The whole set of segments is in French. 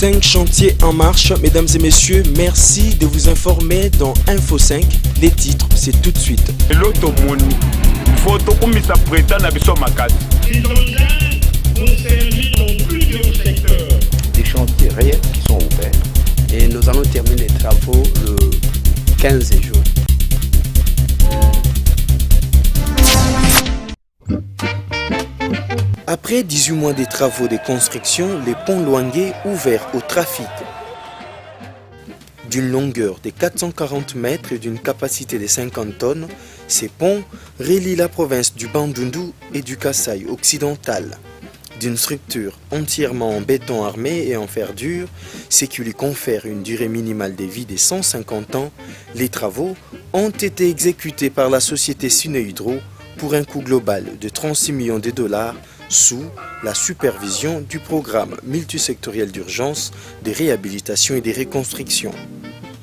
Cinq chantiers en marche, mesdames et messieurs, merci de vous informer dans Info 5. Les titres, c'est tout de suite. Des chantiers réels qui sont ouverts. Et nous allons terminer les travaux le 15 juin. Après 18 mois de travaux de construction, le pont Luangue ouvert au trafic. D'une longueur de 440 mètres et d'une capacité de 50 tonnes, ces ponts relient la province du Bandundu et du Kasaï occidental. D'une structure entièrement en béton armé et en fer dur, ce qui lui confère une durée minimale de vie de 150 ans, les travaux ont été exécutés par la société Sunehydro pour un coût global de 36 millions de dollars sous la supervision du programme multisectoriel d'urgence, de réhabilitation et de reconstruction.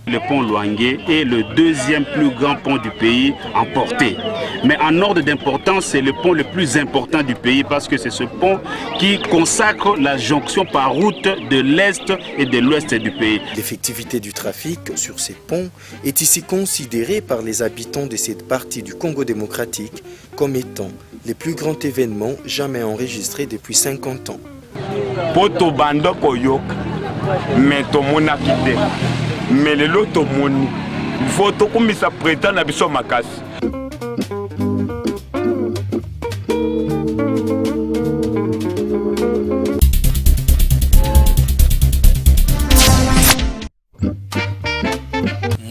Le pont Luangue est le deuxième plus grand pont du pays en portée. Mais en ordre d'importance, c'est le pont le plus important du pays parce que c'est ce pont qui consacre la jonction par route de l'Est et de l'Ouest du pays. L'effectivité du trafic sur ces ponts est ici considérée par les habitants de cette partie du Congo démocratique comme étant les plus grands événements jamais enregistrés depuis 50 ans. Poto bando koyo, meto mona kite. Mais le loto moni, il faut tout comme ça prétend à biso makas.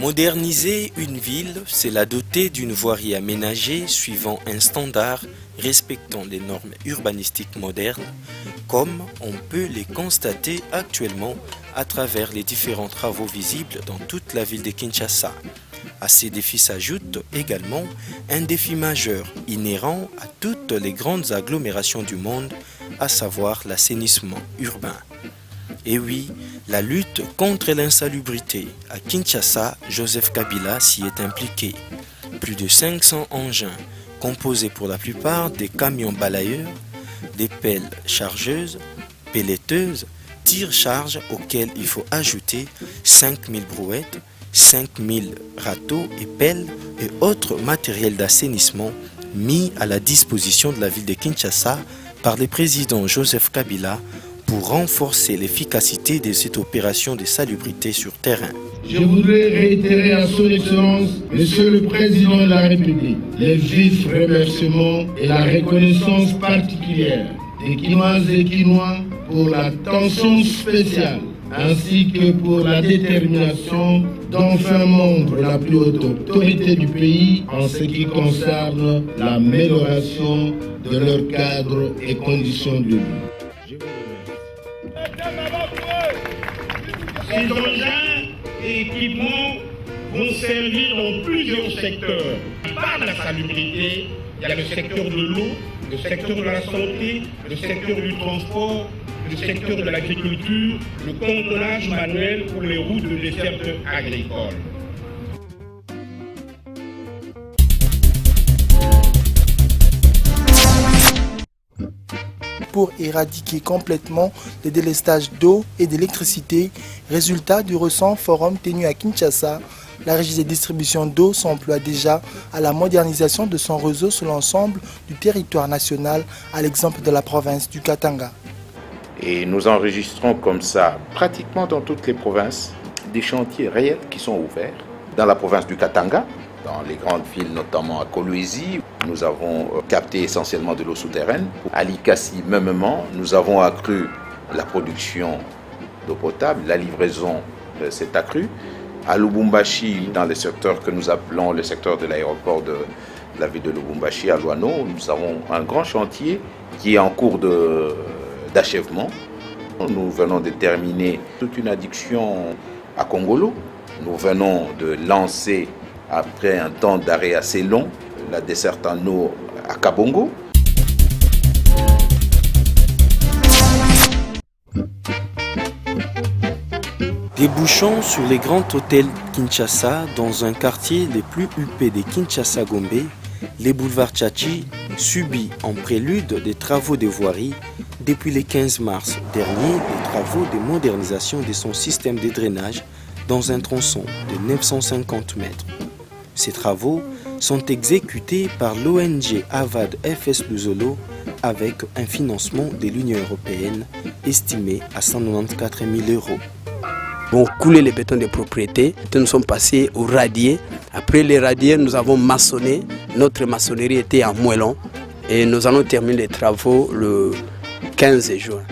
Moderniser une ville, c'est la doter d'une voirie aménagée suivant un standard respectant les normes urbanistiques modernes, comme on peut les constater actuellement à travers les différents travaux visibles dans toute la ville de Kinshasa. À ces défis s'ajoute également un défi majeur inhérent à toutes les grandes agglomérations du monde, à savoir l'assainissement urbain. Et oui, la lutte contre l'insalubrité. À Kinshasa, Joseph Kabila s'y est impliqué. Plus de 500 engins, composés pour la plupart des camions balayeurs, des pelles chargeuses, pelleteuses, tire-charge auxquels il faut ajouter 5000 brouettes, 5000 râteaux et pelles et autres matériels d'assainissement mis à la disposition de la ville de Kinshasa par le président Joseph Kabila pour renforcer l'efficacité de cette opération de salubrité sur terrain. Je voudrais réitérer à son Excellence, Monsieur le Président de la République, les vifs remerciements et la reconnaissance particulière des Kinoises et Kinois pour l'attention spéciale ainsi que pour la détermination d'enfin membre de la plus haute autorité du pays en ce qui concerne l'amélioration de leur cadre et conditions de vie. Ces engins et équipements vont servir dans plusieurs secteurs. Par la salubrité, il y a le secteur de l'eau, le secteur de la santé, le secteur du transport, le secteur de l'agriculture, le contenage manuel pour les routes de desserte agricole. Pour éradiquer complètement le délestage d'eau et d'électricité, résultat du récent forum tenu à Kinshasa, la régie de distribution d'eau s'emploie déjà à la modernisation de son réseau sur l'ensemble du territoire national, à l'exemple de la province du Katanga. Et nous enregistrons comme ça, pratiquement dans toutes les provinces, des chantiers réels qui sont ouverts. Dans la province du Katanga, dans les grandes villes, notamment à Kolwezi, nous avons capté essentiellement de l'eau souterraine. À Likasi, mêmement, nous avons accru la production d'eau potable, la livraison s'est accrue. À Lubumbashi, dans le secteur que nous appelons le secteur de l'aéroport de la ville de Lubumbashi, à Luano, nous avons un grand chantier qui est en cours d'achèvement. Nous venons de terminer toute une adduction à Kongolo. Nous venons de lancer, après un temps d'arrêt assez long, la desserte en eau à Kabongo. Débouchant sur les grands hôtels Kinshasa dans un quartier les plus huppés de Kinshasa-Gombe, Les boulevards Tchatchi subit en prélude des travaux de voirie. Depuis le 15 mars dernier, des travaux de modernisation de son système de drainage dans un tronçon de 950 mètres. Ces travaux sont exécutés par l'ONG Avad FS Luzolo avec un financement de l'Union européenne estimé à 194 000 €. Bon, couler les bétons de propriété, nous sommes passés au radier. Après les radiers, nous avons maçonné. Notre maçonnerie était en moellon et nous allons terminer les travaux le 15 juin.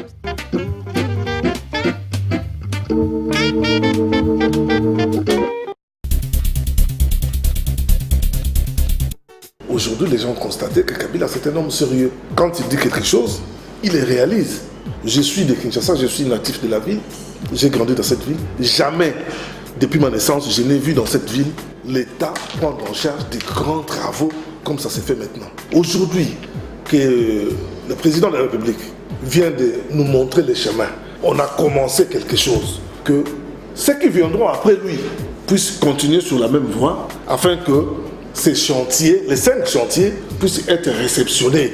Aujourd'hui, les gens ont constaté que Kabila, c'est un homme sérieux. Quand il dit quelque chose, il les réalise. Je suis de Kinshasa, je suis natif de la ville. J'ai grandi dans cette ville. Jamais, depuis ma naissance, je n'ai vu dans cette ville l'État prendre en charge des grands travaux comme ça s'est fait maintenant. Aujourd'hui, que le président de la République vient de nous montrer les chemins, on a commencé quelque chose. Que ceux qui viendront après lui puissent continuer sur la même voie afin que ces chantiers, les 5 chantiers, puissent être réceptionnés